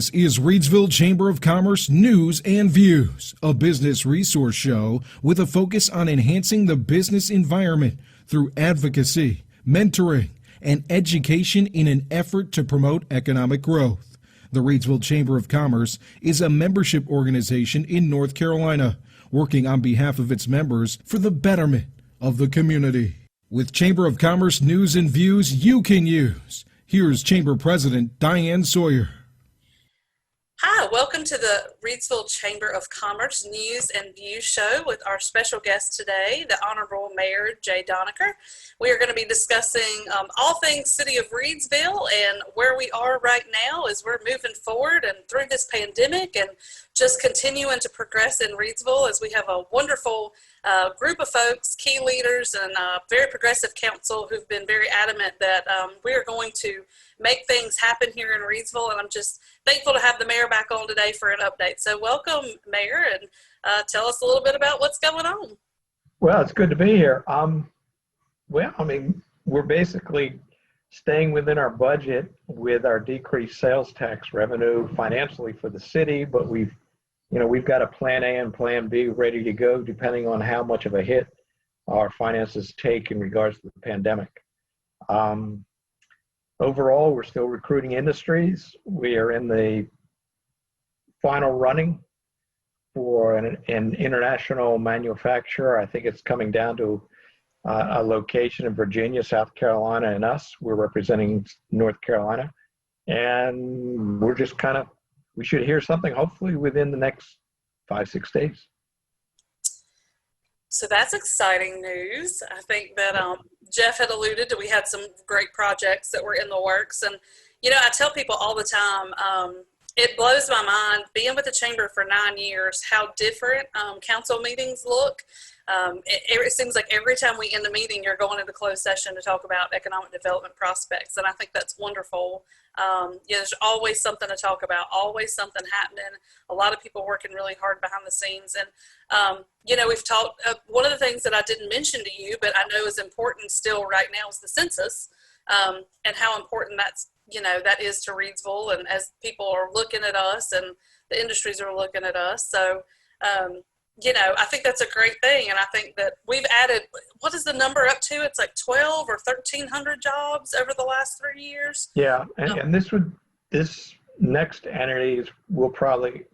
This is Reidsville Chamber of Commerce News and Views, a business resource show with a focus on enhancing the business environment through advocacy, mentoring, and education in an effort to promote economic growth. The Reidsville Chamber of Commerce is a membership organization in North Carolina, working on behalf of its members for the betterment of the community. With Chamber of Commerce News and Views you can use, here's Chamber President Diane Sawyer. Hi, welcome to the Reidsville Chamber of Commerce News and Views show with our special guest today, the Honorable Mayor Jay Donecker. We are going to be discussing all things City of Reidsville and where we are right now as we're moving forward and through this pandemic and just continuing to progress in Reidsville as we have a wonderful group of folks, key leaders, and very progressive council who've been very adamant that we are going to make things happen here in Reidsville, and I'm just thankful to have the mayor back on today for an update. So welcome, Mayor, and tell us a little bit about what's going on. Well, it's good to be here. We're basically staying within our budget with our decreased sales tax revenue financially for the city, but we've got a plan A and plan B ready to go depending on how much of a hit our finances take in regards to the pandemic. Overall, we're still recruiting industries. We are in the final running for an international manufacturer. I think it's coming down to a location in Virginia, South Carolina, and us. We're representing North Carolina. And we're just we should hear something hopefully within the next 5-6 days. So that's exciting news. I think that Jeff had alluded to, we had some great projects that were in the works. And, I tell people all the time, it blows my mind being with the chamber for 9 years, how different council meetings look. It seems like every time we end a meeting, you're going into closed session to talk about economic development prospects. And I think that's wonderful. There's always something to talk about, always something happening. A lot of people working really hard behind the scenes. And, we've talked, one of the things that I didn't mention to you, but I know is important still right now is the census, and how important that is to Reidsville. And as people are looking at us and the industries are looking at us. So, I think that's a great thing. And I think that we've added, what is the number up to? It's like 12 or 1,300 jobs over the last 3 years. Yeah. And this next entity will probably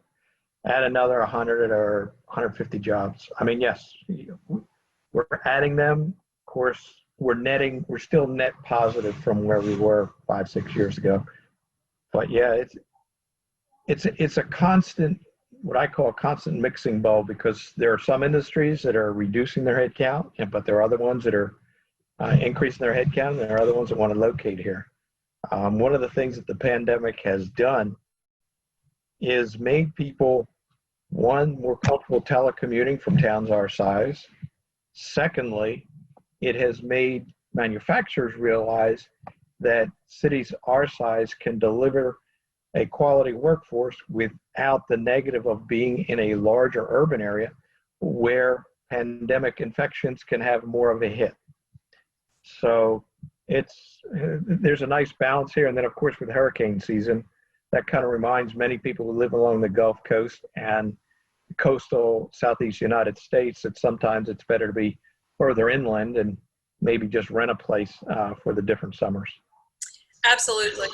add another 100 or 150 jobs. I mean, yes, we're adding them. Of course, we're still net positive from where we were 5-6 years ago. But yeah, it's a constant, what I call a constant mixing bowl, because there are some industries that are reducing their head count, but there are other ones that are increasing their head count, and there are other ones that want to locate here. One of the things that the pandemic has done is made people, one, more comfortable telecommuting from towns our size. Secondly, it has made manufacturers realize that cities our size can deliver a quality workforce without the negative of being in a larger urban area where pandemic infections can have more of a hit. So there's a nice balance here. And then of course with hurricane season, that kind of reminds many people who live along the Gulf Coast and the coastal Southeast United States that sometimes it's better to be further inland and maybe just rent a place for the different summers. Absolutely.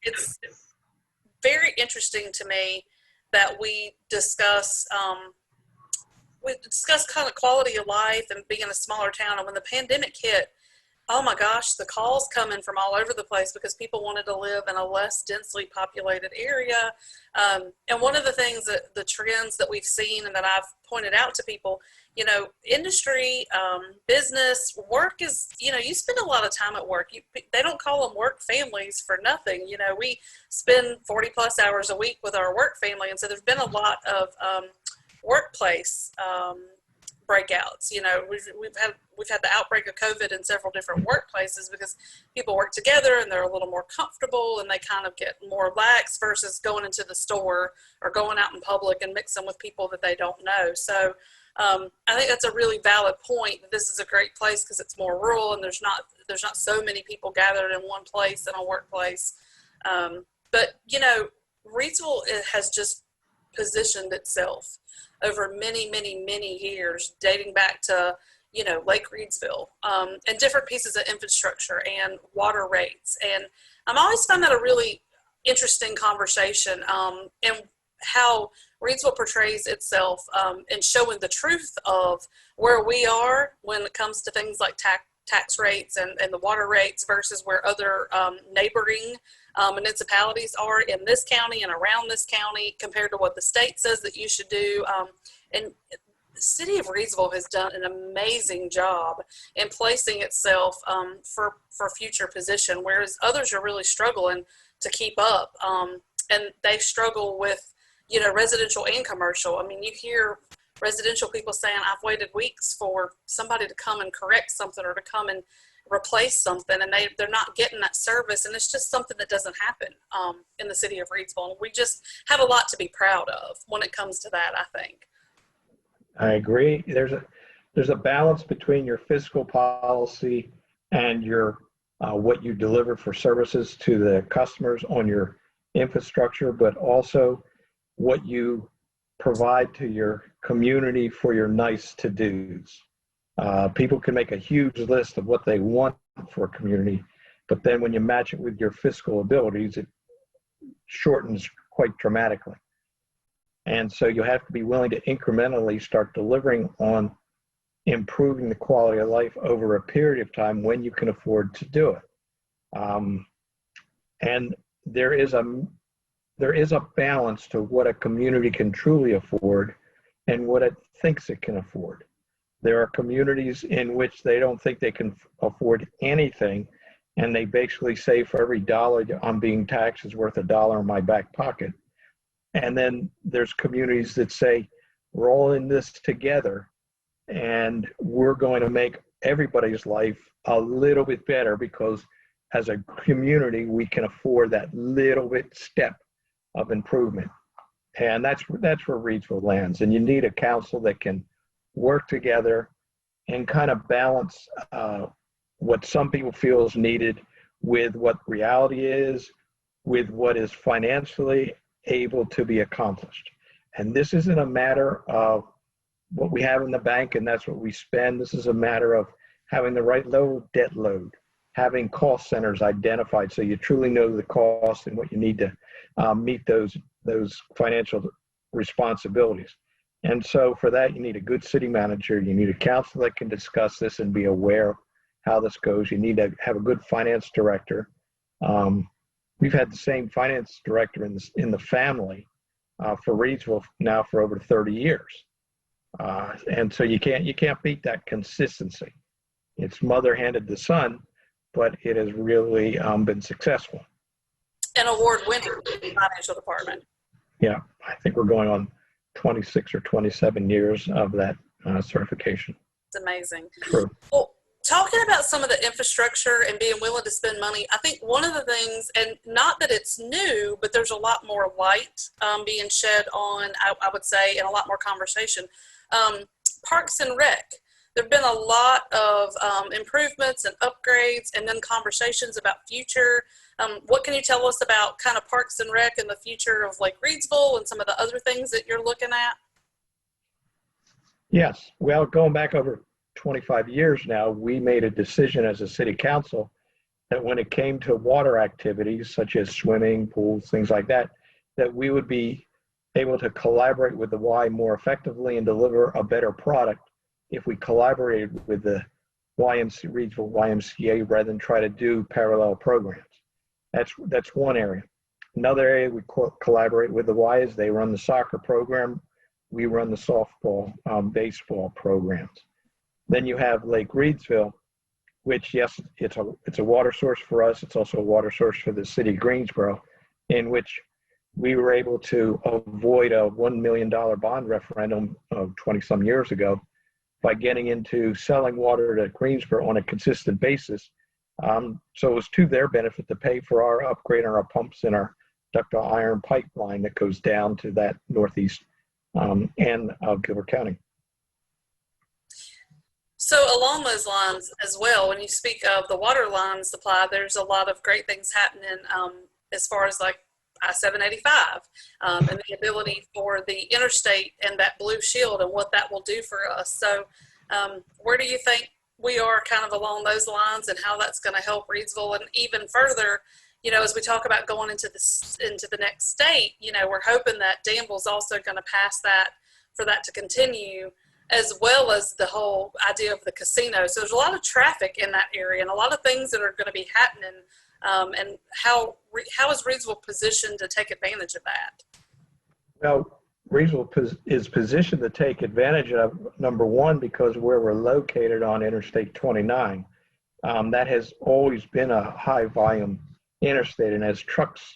It's very interesting to me that we discuss kind of quality of life and being in a smaller town. And when the pandemic hit, oh my gosh, the calls coming from all over the place because people wanted to live in a less densely populated area. And one of the things that the trends that we've seen and that I've pointed out to people, industry, business, work is, you spend a lot of time at work. They don't call them work families for nothing. We spend 40 plus hours a week with our work family. And so there's been a lot of workplace breakouts. We've had the outbreak of COVID in several different workplaces because people work together and they're a little more comfortable and they kind of get more lax versus going into the store or going out in public and mixing with people that they don't know. So I think that's a really valid point. This is a great place because it's more rural and there's not so many people gathered in one place in a workplace. But Reidsville has just positioned itself over many, many, many years, dating back to, Lake Reidsville, and different pieces of infrastructure and water rates. And I'm always found that a really interesting conversation, and how Reidsville portrays itself in showing the truth of where we are when it comes to things like tax rates and the water rates versus where other neighboring municipalities are in this county and around this county compared to what the state says that you should do. And the city of Reidsville has done an amazing job in placing itself for future position, whereas others are really struggling to keep up. And they struggle with, residential and commercial. I mean, you hear residential people saying, I've waited weeks for somebody to come and correct something or to come and replace something, and they're not getting that service. And it's just something that doesn't happen in the city of Reidsville. And we just have a lot to be proud of when it comes to that, I think. I agree. There's a balance between your fiscal policy and your what you deliver for services to the customers on your infrastructure, but also what you provide to your community for your nice to-dos. People can make a huge list of what they want for a community, but then when you match it with your fiscal abilities, it shortens quite dramatically. And so you have to be willing to incrementally start delivering on improving the quality of life over a period of time when you can afford to do it. And there is a balance to what a community can truly afford and what it thinks it can afford. There are communities in which they don't think they can afford anything, and they basically say for every dollar I'm being taxed is worth $1 in my back pocket. And then there's communities that say we're all in this together and we're going to make everybody's life a little bit better because as a community we can afford that little bit step of improvement. And that's where Reidsville lands. And you need a council that can work together and kind of balance what some people feel is needed with what reality is, with what is financially able to be accomplished. And this isn't a matter of what we have in the bank and that's what we spend. This is a matter of having the right low debt load, having cost centers identified so you truly know the cost and what you need to meet those financial responsibilities. And so for that, you need a good city manager. You need a council that can discuss this and be aware of how this goes. You need to have a good finance director. We've had the same finance director in the family for Reidsville now for over 30 years. And so you can't beat that consistency. It's mother handed to son, but it has really been successful. An award-winning financial department. Yeah, I think we're going on 26 or 27 years of that certification. It's amazing. True. Well, talking about some of the infrastructure and being willing to spend money, I think one of the things, and not that it's new, but there's a lot more light being shed on, I would say, and a lot more conversation. Parks and Rec. There have been a lot of improvements and upgrades and then conversations about future. What can you tell us about kind of Parks and Rec and the future of Lake Reidsville and some of the other things that you're looking at? Yes. Well, going back over 25 years now, we made a decision as a city council that when it came to water activities such as swimming, pools, things like that, that we would be able to collaborate with the Y more effectively and deliver a better product if we collaborated with the Reidsville YMCA rather than try to do parallel programs. That's one area. Another area we collaborate with the Y is they run the soccer program. We run the softball, baseball programs. Then you have Lake Reidsville, which, yes, it's a water source for us. It's also a water source for the city of Greensboro, in which we were able to avoid a $1 million bond referendum of 20-some years ago by getting into selling water to Greensboro on a consistent basis. So it was to their benefit to pay for our upgrade on our pumps and our ductile iron pipeline that goes down to that northeast end of Gilbert County. So along those lines as well, when you speak of the water line supply, there's a lot of great things happening as far as like I-785, and the ability for the interstate and that blue shield and what that will do for us. So where do you think we are kind of along those lines, and how that's going to help Reidsville? And even further, you know, as we talk about going into the next state, you know, we're hoping that Danville's also going to pass that for that to continue, as well as the whole idea of the casino. So there's a lot of traffic in that area and a lot of things that are going to be happening. And how is Reidsville positioned to take advantage of that? Well, Reidsville is positioned to take advantage of, number one, because where we're located on Interstate 29, that has always been a high volume interstate, and as trucks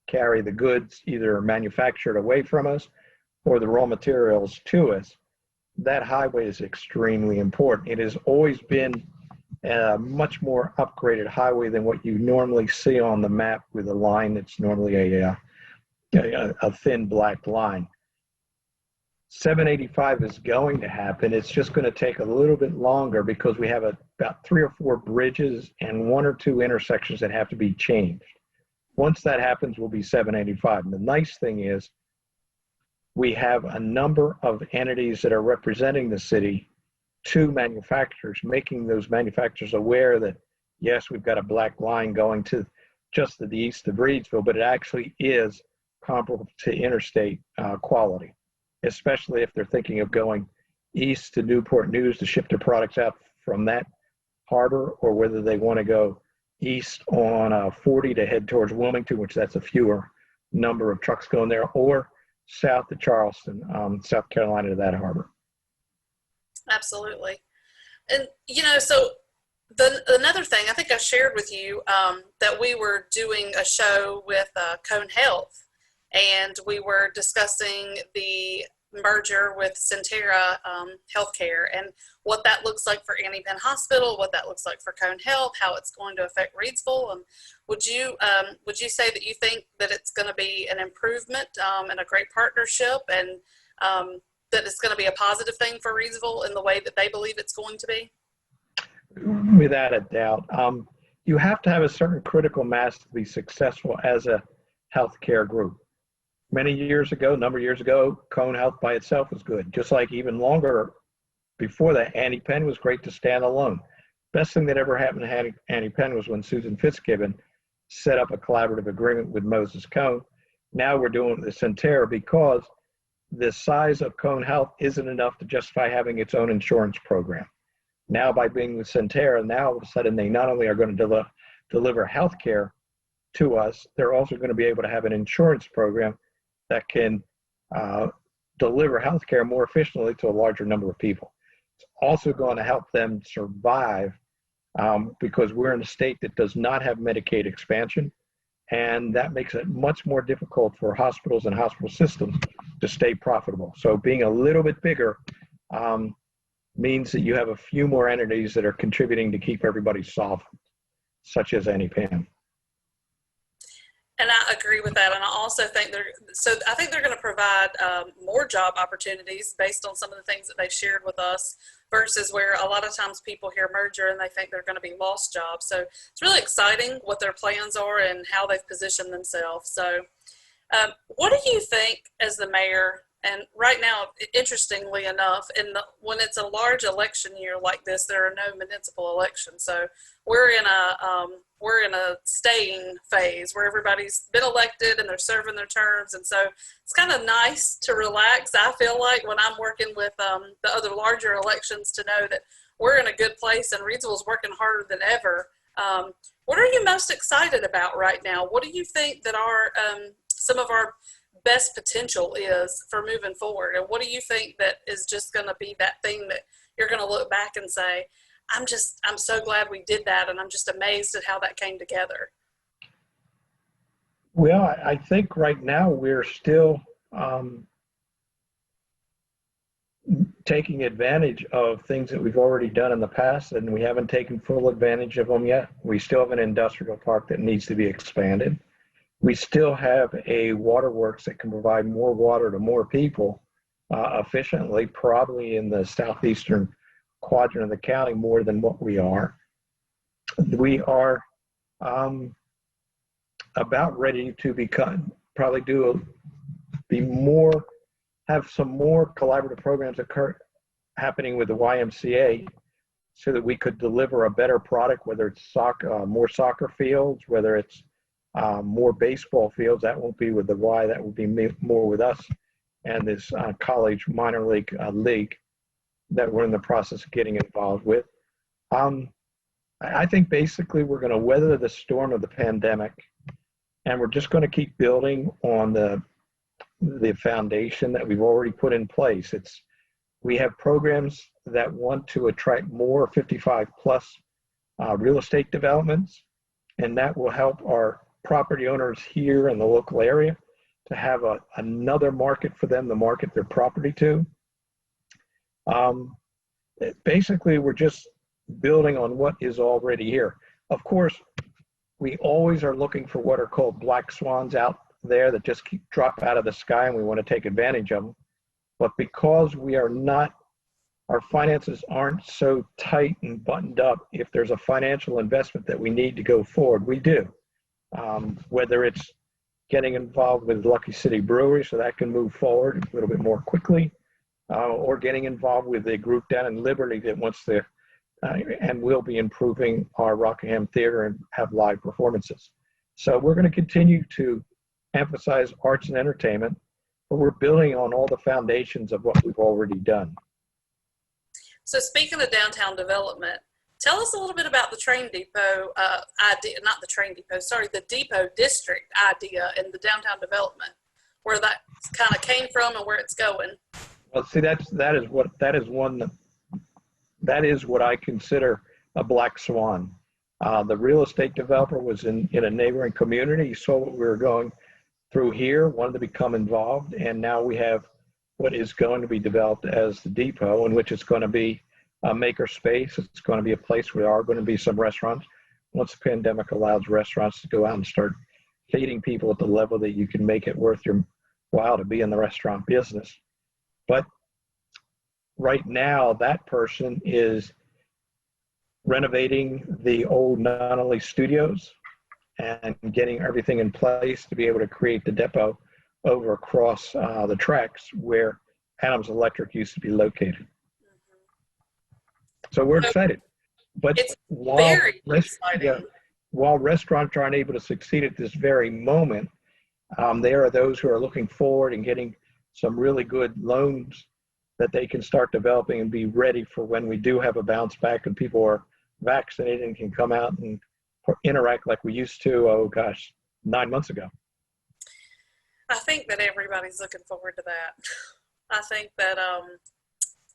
carry the goods either manufactured away from us or the raw materials to us, that highway is extremely important. It has always been a much more upgraded highway than what you normally see on the map, with a line that's normally a thin black line. 785 is going to happen. It's just going to take a little bit longer because we have about 3 or 4 bridges and 1 or 2 intersections that have to be changed. Once that happens, we'll be 785. And the nice thing is we have a number of entities that are representing the city to manufacturers, making those manufacturers aware that, yes, we've got a black line going to just to the east of Reidsville, but it actually is comparable to interstate quality, especially if they're thinking of going east to Newport News to ship their products out from that harbor, or whether they want to go east on 40 to head towards Wilmington, which that's a fewer number of trucks going there, or south to Charleston, South Carolina, to that harbor. Absolutely. And, you know, so another thing, I think I shared with you that we were doing a show with Cone Health, and we were discussing the merger with Centera Healthcare and what that looks like for Annie Penn Hospital, what that looks like for Cone Health, how it's going to affect Reidsville. And would you say that you think that it's going to be an improvement and a great partnership, and that it's going to be a positive thing for Reidsville in the way that they believe it's going to be? Without a doubt. You have to have a certain critical mass to be successful as a healthcare group. Many years ago, a number of years ago, Cone Health by itself was good. Just like even longer before that, Annie Penn was great to stand alone. Best thing that ever happened to Annie Penn was when Susan Fitzgibbon set up a collaborative agreement with Moses Cone. Now we're doing it with Centera because the size of Cone Health isn't enough to justify having its own insurance program. Now, by being with Centera, now all of a sudden they not only are going to deliver health care to us, they're also going to be able to have an insurance program that can deliver health care more efficiently to a larger number of people. It's also going to help them survive because we're in a state that does not have Medicaid expansion, and that makes it much more difficult for hospitals and hospital systems to stay profitable. So being a little bit bigger means that you have a few more entities that are contributing to keep everybody solvent, such as Annie Penn. And I agree with that. And I also think they're going to provide more job opportunities based on some of the things that they shared with us, versus where a lot of times people hear merger and they think they're going to be lost jobs. So it's really exciting what their plans are and how they've positioned themselves. So what do you think as the mayor? And right now, interestingly enough, when it's a large election year like this, there are no municipal elections. So we're in a staying phase where everybody's been elected and they're serving their terms. And so it's kind of nice to relax, I feel like, when I'm working with the other larger elections, to know that we're in a good place and Reidsville's working harder than ever. What are you most excited about right now? What do you think that some of our best potential is for moving forward? And what do you think that is just going to be that thing that you're going to look back and say, I'm so glad we did that, and I'm just amazed at how that came together? Well, I think right now we're still taking advantage of things that we've already done in the past, and we haven't taken full advantage of them yet. We still have an industrial park that needs to be expanded. We still have a waterworks that can provide more water to more people efficiently, probably in the southeastern quadrant of the county more than what we are. We are about ready to probably have some more collaborative programs happening with the YMCA so that we could deliver a better product, whether it's more soccer fields, whether it's more baseball fields. That won't be with the Y, that will be more with us and this college minor league league that we're in the process of getting involved with. I think basically we're going to weather the storm of the pandemic, and we're just going to keep building on the foundation that we've already put in place. We have programs that want to attract more 55 plus real estate developments, and that will help our property owners here in the local area to have another market for them to market their property to. Basically, we're just building on what is already here. Of course, we always are looking for what are called black swans out there that just drop out of the sky, and we want to take advantage of them. But because our finances aren't so tight and buttoned up, if there's a financial investment that we need to go forward, we do. Whether it's getting involved with Lucky City Brewery so that can move forward a little bit more quickly, or getting involved with a group down in Liberty that wants to and will be improving our Rockingham Theater and have live performances. So we're going to continue to emphasize arts and entertainment, but we're building on all the foundations of what we've already done. So speaking of downtown development, tell us a little bit about the train depot idea, not the train depot, sorry, the depot district idea in the downtown development, where that kind of came from and where it's going. Well, see, that is what I consider a black swan. The real estate developer was in a neighboring community. He saw what we were going through here, wanted to become involved, and now we have what is going to be developed as the depot, in which it's going to be a maker space. It's going to be a place where there are going to be some restaurants. Once the pandemic allows restaurants to go out and start feeding people at the level that you can make it worth your while to be in the restaurant business. But right now, that person is renovating the old Nonnelly studios and getting everything in place to be able to create the depot over across the tracks where Adams Electric used to be located. So we're excited. But it's very exciting. While restaurants aren't able to succeed at this very moment, there are those who are looking forward and getting some really good loans that they can start developing and be ready for when we do have a bounce back and people are vaccinated and can come out and interact like we used to, 9 months ago. I think that everybody's looking forward to that. I think that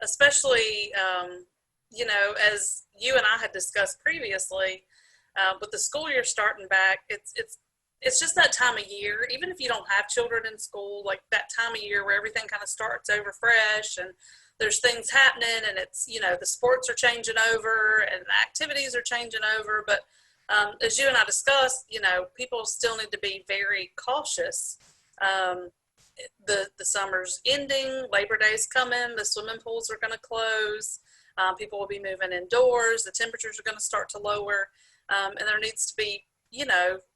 especially, as you and I had discussed previously, with the school year starting back, it's just that time of year, even if you don't have children in school, like that time of year where everything kind of starts over fresh and there's things happening and it's, the sports are changing over and the activities are changing over. But as you and I discussed, people still need to be very cautious. The summer's ending, Labor Day's coming, the swimming pools are going to close, people will be moving indoors, the temperatures are going to start to lower, and there needs to be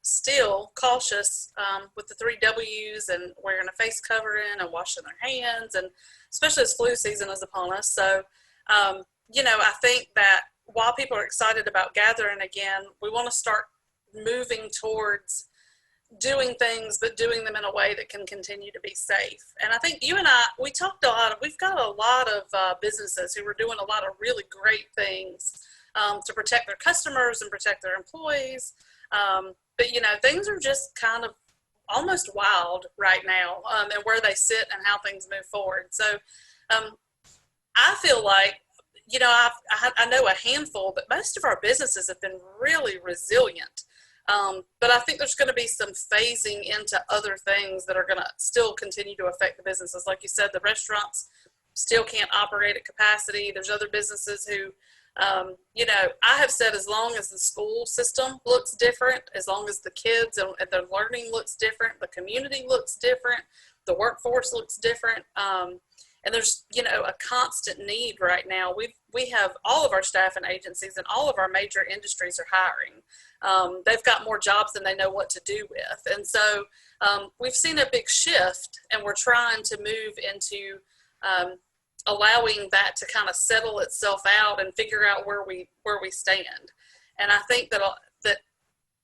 still cautious with the 3 W's and wearing a face covering and washing their hands, and especially as flu season is upon us. So, I think that while people are excited about gathering again, we want to start moving towards doing things, but doing them in a way that can continue to be safe. And I think you and I, we've got a lot of businesses who are doing a lot of really great things to protect their customers and protect their employees. But things are just kind of almost wild right now, and where they sit and how things move forward. So I feel like, I know a handful, but most of our businesses have been really resilient. But I think there's going to be some phasing into other things that are going to still continue to affect the businesses. Like you said, the restaurants still can't operate at capacity. There's other businesses who, I have said as long as the school system looks different, as long as the kids and their learning looks different, the community looks different, the workforce looks different, And there's, you know, a constant need right now. We have all of our staffing agencies and all of our major industries are hiring. They've got more jobs than they know what to do with. And so we've seen a big shift, and we're trying to move into allowing that to kind of settle itself out and figure out where we stand. And I think that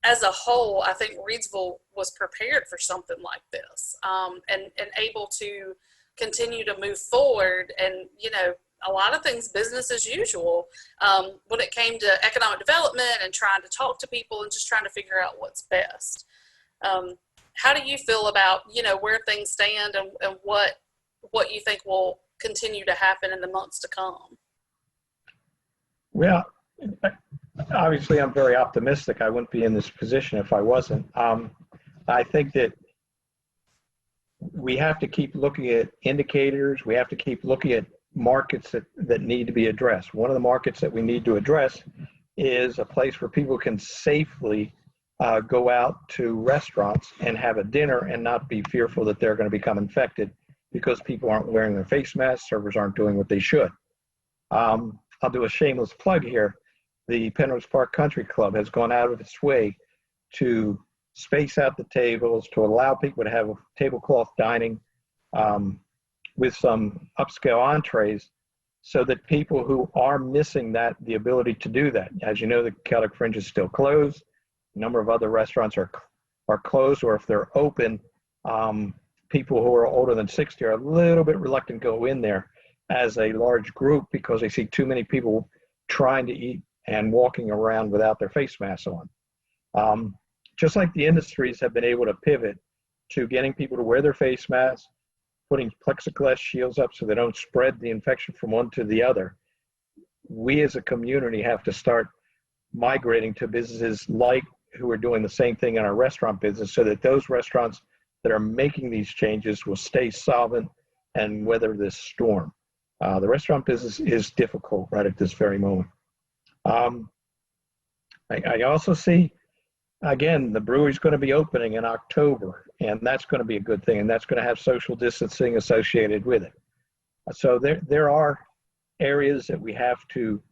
as a whole, I think Reidsville was prepared for something like this, and able to continue to move forward. And, you know, a lot of things business as usual when it came to economic development and trying to talk to people and just trying to figure out what's best. How do you feel about, you know, where things stand and what you think will continue to happen in the months to come? Well, obviously, I'm very optimistic. I wouldn't be in this position if I wasn't. I think that we have to keep looking at indicators. We have to keep looking at markets that need to be addressed. One of the markets that we need to address is a place where people can safely go out to restaurants and have a dinner and not be fearful that they're going to become infected because people aren't wearing their face masks, servers aren't doing what they should. I'll do a shameless plug here. The Penrose Park Country Club has gone out of its way to space out the tables, to allow people to have a tablecloth dining with some upscale entrees, so that people who are missing that, the ability to do that. As you know, the Celtic Fringe is still closed. A number of other restaurants are closed, or if they're open, people who are older than 60 are a little bit reluctant to go in there as a large group because they see too many people trying to eat and walking around without their face masks on. Just like the industries have been able to pivot to getting people to wear their face masks, putting plexiglass shields up so they don't spread the infection from one to the other, we as a community have to start migrating to businesses like who are doing the same thing in our restaurant business, so that those restaurants that are making these changes will stay solvent and weather this storm. The restaurant business is difficult right at this very moment. I also see, again, the brewery's going to be opening in October, and that's going to be a good thing, and that's going to have social distancing associated with it. So there are areas that we have to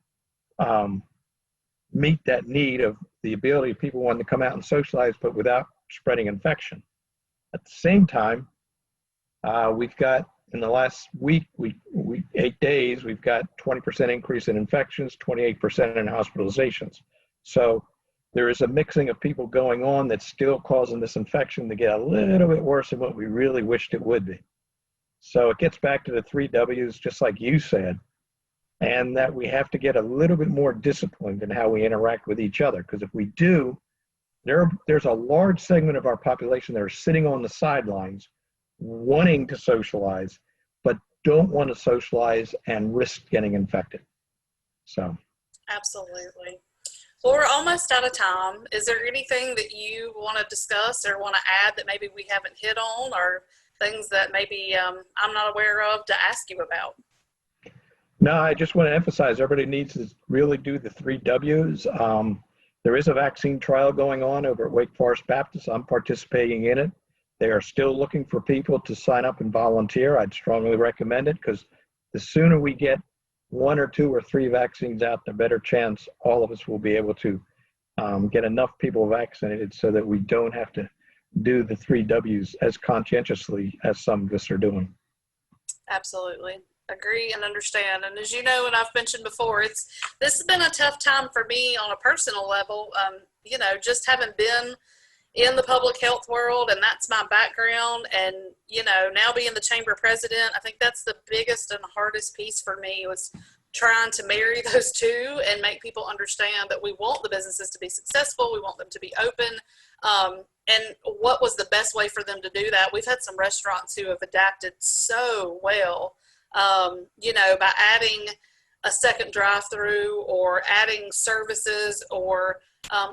meet that need of the ability of people wanting to come out and socialize, but without spreading infection. At the same time, we've got, in the last week, 8 days, we've got 20% increase in infections, 28% in hospitalizations. So there is a mixing of people going on that's still causing this infection to get a little bit worse than what we really wished it would be. So it gets back to the 3 W's, just like you said, and that we have to get a little bit more disciplined in how we interact with each other. Because if we do, there's a large segment of our population that are sitting on the sidelines wanting to socialize, but don't want to socialize and risk getting infected. So. Absolutely. Well, we're almost out of time. Is there anything that you want to discuss or want to add that maybe we haven't hit on, or things that maybe I'm not aware of to ask you about? No, I just want to emphasize everybody needs to really do the 3 W's. There is a vaccine trial going on over at Wake Forest Baptist. I'm participating in it. They are still looking for people to sign up and volunteer. I'd strongly recommend it, because the sooner we get 1 or 2 or 3 vaccines out, the better chance all of us will be able to get enough people vaccinated so that we don't have to do the 3 W's as conscientiously as some of us are doing. Absolutely. Agree and understand. And as you know, and I've mentioned before, this has been a tough time for me on a personal level. You know, just having been in the public health world, and that's my background, and, you know, now being the chamber president, I think that's the biggest and hardest piece for me, was trying to marry those two and make people understand that we want the businesses to be successful. We want them to be open. And what was the best way for them to do that? We've had some restaurants who have adapted so well, you know, by adding a second drive-through or adding services, or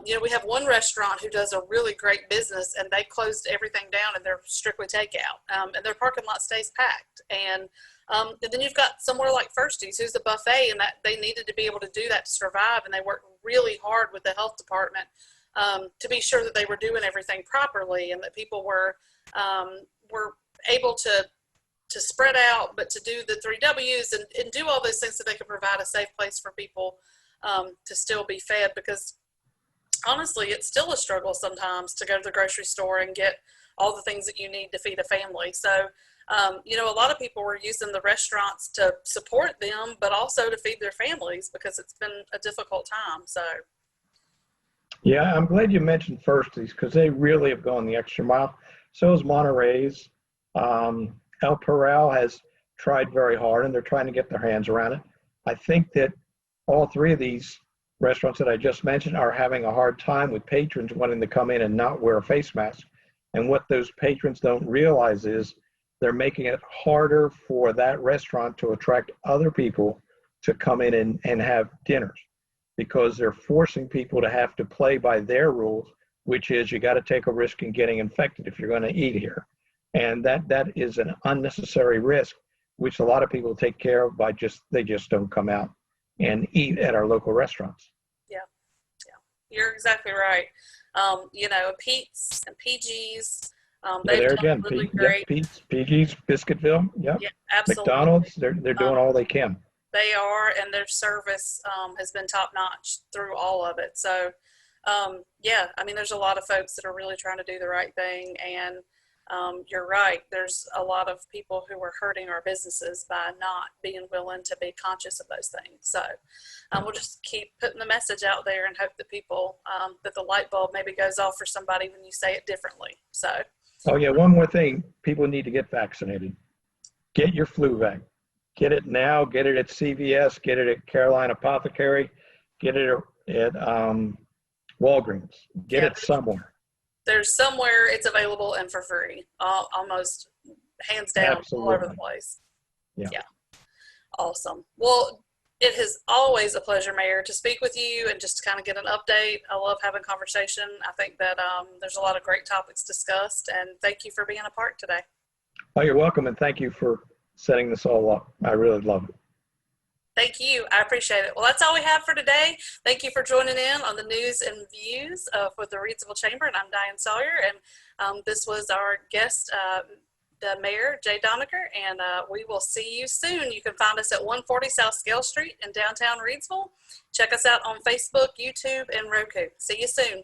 you know, we have one restaurant who does a really great business, and they closed everything down and they're strictly takeout, and their parking lot stays packed. And then you've got somewhere like Firsties, who's a buffet, and that they needed to be able to do that to survive, and they worked really hard with the health department to be sure that they were doing everything properly, and that people were able to to spread out, but to do the 3 Ws and do all those things so they can provide a safe place for people to still be fed, because honestly, it's still a struggle sometimes to go to the grocery store and get all the things that you need to feed a family. So, a lot of people were using the restaurants to support them, but also to feed their families because it's been a difficult time. So, Yeah, I'm glad you mentioned Firsties because they really have gone the extra mile. So is Monterey's. El Corral has tried very hard, and they're trying to get their hands around it. I think that all three of these restaurants that I just mentioned are having a hard time with patrons wanting to come in and not wear a face mask. And what those patrons don't realize is they're making it harder for that restaurant to attract other people to come in and have dinners, because they're forcing people to have to play by their rules, which is you got to take a risk in getting infected if you're going to eat here. And that is an unnecessary risk, which a lot of people take care of by they just don't come out and eat at our local restaurants. yeah, you're exactly right. Pete's and PG's, they've done really great. Pete's, PG's, Biscuitville, yep. Yeah, absolutely. McDonald's, they're doing all they can. They are, and their service has been top notch through all of it. So, there's a lot of folks that are really trying to do the right thing, and you're right. There's a lot of people who are hurting our businesses by not being willing to be conscious of those things. So we'll just keep putting the message out there and hope that people, that the light bulb maybe goes off for somebody when you say it differently. So. Oh yeah, one more thing. People need to get vaccinated. Get your flu vac. Get it now. Get it at CVS. Get it at Caroline Apothecary. Get it at Walgreens. Get it somewhere. There's somewhere it's available and for free, almost hands down. Absolutely. All over the place. Yeah. Awesome. Well, it is always a pleasure, Mayor, to speak with you and just to kind of get an update. I love having conversation. I think that there's a lot of great topics discussed, and thank you for being a part today. Oh, you're welcome, and thank you for setting this all up. I really love it. Thank you. I appreciate it. Well, that's all we have for today. Thank you for joining in on the news and views with the Reidsville Chamber, and I'm Diane Sawyer, and this was our guest, the Mayor, Jay Donnecker, and we will see you soon. You can find us at 140 South Scale Street in downtown Reidsville. Check us out on Facebook, YouTube, and Roku. See you soon.